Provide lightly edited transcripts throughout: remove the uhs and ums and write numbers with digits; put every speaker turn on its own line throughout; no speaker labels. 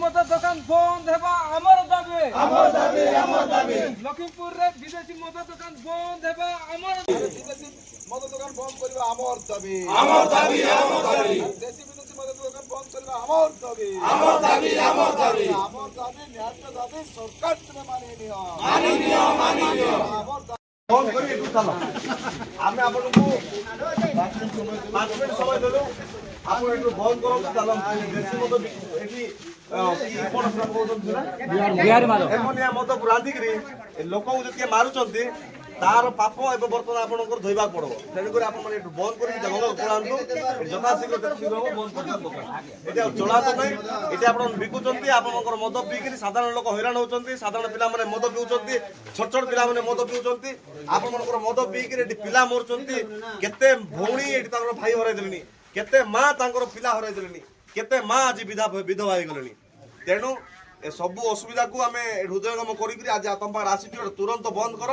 मद दुकान बंद हेबा हमर दाबी लखीमपुर रे विदेशी मद दुकान बंद हेबा हमर
विदेशी मद दुकान बंद करबा हमर दाबी देशी विदेशी मद दुकान बंद करबा हमर दाबी न्याय दाबी सरकार तुमे मानि नियो फोन करी चलो आमे आपनको 5 मिनिट समय देलो आपण एटू बंद करो चलो देशी मद एठी कोन सब कहउछन बिहार मारो एमोनिया मद रांधी करी लोक जके मारुचंती तार पाप एबे बर्तन आपनकर धोइबा पड़बो तेन करे आपण माने बंद करी जंगल पळांतु जथा शीघ्र तेन शीघ्र बंद कर दुकान एटा चला तो नै एटा आपण बिकुचंती आपनकर मद पी करी साधारण लोक हैरान होचंती साधारण पिला माने मद पिउचंती छोट छोट पिला माने मद पिउचंती आपनकर मद पी करी एटी पिला मोरचंती केते भौणी एटी तार भाई हराइ देलनी केते मां तांकर पिला हराइ देलनी केते मां आज विधवा होई गेलनी तेनु ए सब असुविधा को आमे हृदयगम करी आज तुम पार आसी तुरंत बंद कर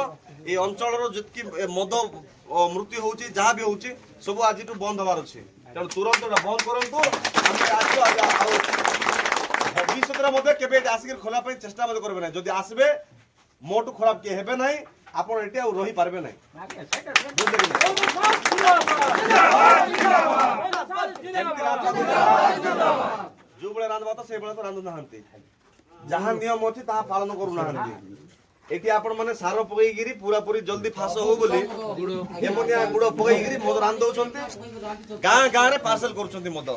ये अंचल जितकी मद मृत्यु होची जहाँ भी होची सब आज बंद हबार अच्छे तेणु तुरंत बंद करंतु भविष्य केबे आसिक खोला चेष्टा करबे ना जदि आसबे मोटू खराब किए हेबे नाही आपण एटे रही पारबे नाही जो बळे रांधबा तो से बळे तो रांधु नाहंती जहाँ नियम अच्छी ता पालन करू नाहंती एटी आपण माने सार पकईगिरी पूरा पूरी जल्दी फास हो बोली एमोनिया गुड़ पकईगिरी मद रांध दउछंती गाँ गाँ रे पार्सल करूछंती मद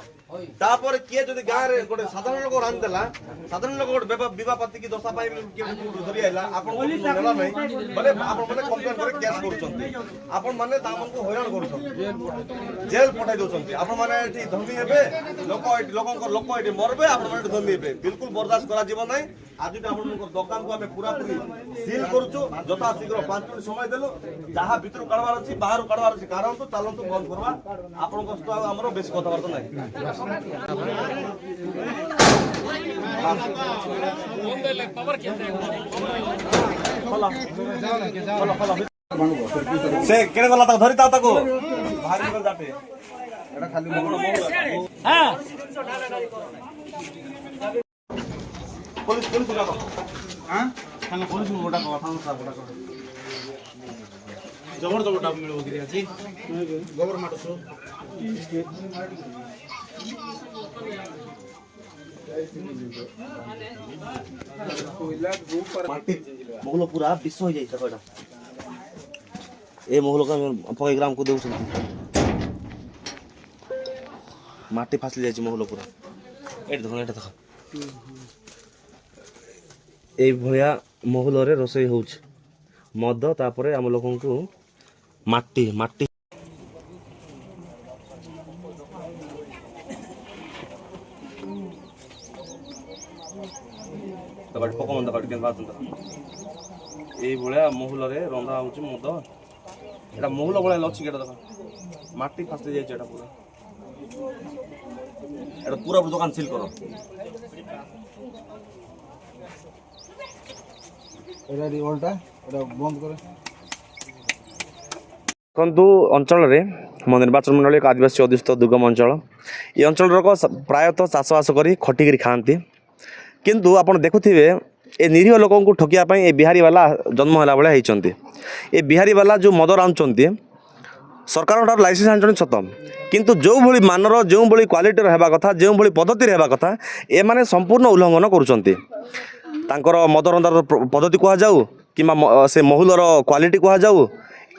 तापर किए जदि गाँ रे गोटे साधारण लोक रांध देला साधारण लोक गोटे विवाह पाती की दशा पाई के धरि आइला आपण नेला नै बोले आपण माने कंप्लेन करे केस करूछंती आपण माने तामन को हैरान करूछंती जेल पठाई दउछंती आपण माने एठी धमी हेबे लोक एठी मरबे आपण माने धमी हेबे बिल्कुल बर्दाश्त करा जीवन नै आज आपण दुकान को हमें पूरा पूरी सील करूछु जथा शीघ्र 5 मिनिट समय देलो जहाँ भितर काढवार अछि बाहर काढवार अछि कारण तो चलंतु बंद करबा आपण कष्ट हमरो बेसी कथा बार्ता नै से केड़े गला ता धरि ता ताको बाहर निकल जाते एटा खाली हां पुलिस जाओ हां थाना पुलिस गोटा को थाना सा गोटा को जबर डाब मिलबो कि अछि गोबर माटो माटी मोहलो पूरा विश्व हो जाई सकोटा ए मोहलो का पकई ग्राम को देउछ माटी फासली जाई मोहलो पूरा एट देखो एट देखो ए भया मोहल रे रोसई होउछ मद तापरे हम लोगन को माटी माटी तबट पको मंद काट के बात ए भया मोहल रे रंधा होउछ मद एटा मोहल बळे लछि केटा देखो माटी फासली जाई एटा पूरा दुकान सील करो देखु अंचल मो निर्वाचन मंडल एक आदिवासी अध्युषित दुर्गम अंचल ये अंचल प्रायतः चाषबास कर खटिक खाती किंतु आप देखुवे ए निरीह लोक ठकियापाई ए बिहारी वाला जन्म है भाई होती ए बिहारी वाला जो मद रांधुंट सरकार लाइसेंस आनी सत किंतु जो भली मानर जो भली क्वालिटी होगा कथा जो भली पद्धति होगा कथा एमाने संपूर्ण उल्लंघन करुँच तांकर मद रंधार पद्धति कह जाऊ कि से महुलर क्वालिटी कह जाऊ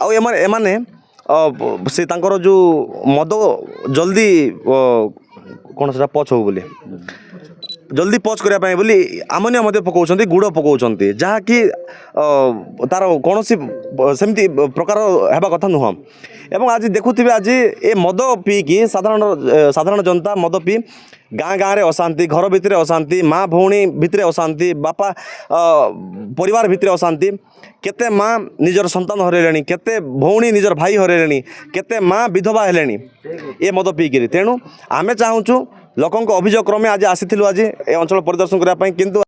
आने से तांकर जो मद जल्दी कौन से पच हो बोली जल्दी पच करने बोली आमनिया पकाउछंती गुड़ पकाउछंती जहाँकि तार कौन सेमती प्रकार हेबा कथा नुह एवं आज देखुथिबे आज ए मद पीकी साधारण जनता मद पी गाँ गाँव में अशांति घर भितर अशांति माँ भौणी भितर अशांति बापा परिवार भितर अशांति केते माँ निजर संतान हरैले केते भौणी निजर भाई हरैले केते माँ विधवा हेलेनी ए मद पीकरी तेणु आमे चाहूँ लोकों अभियोग क्रमे आज आसी आज ए अंचल परिदर्शन करने किंतु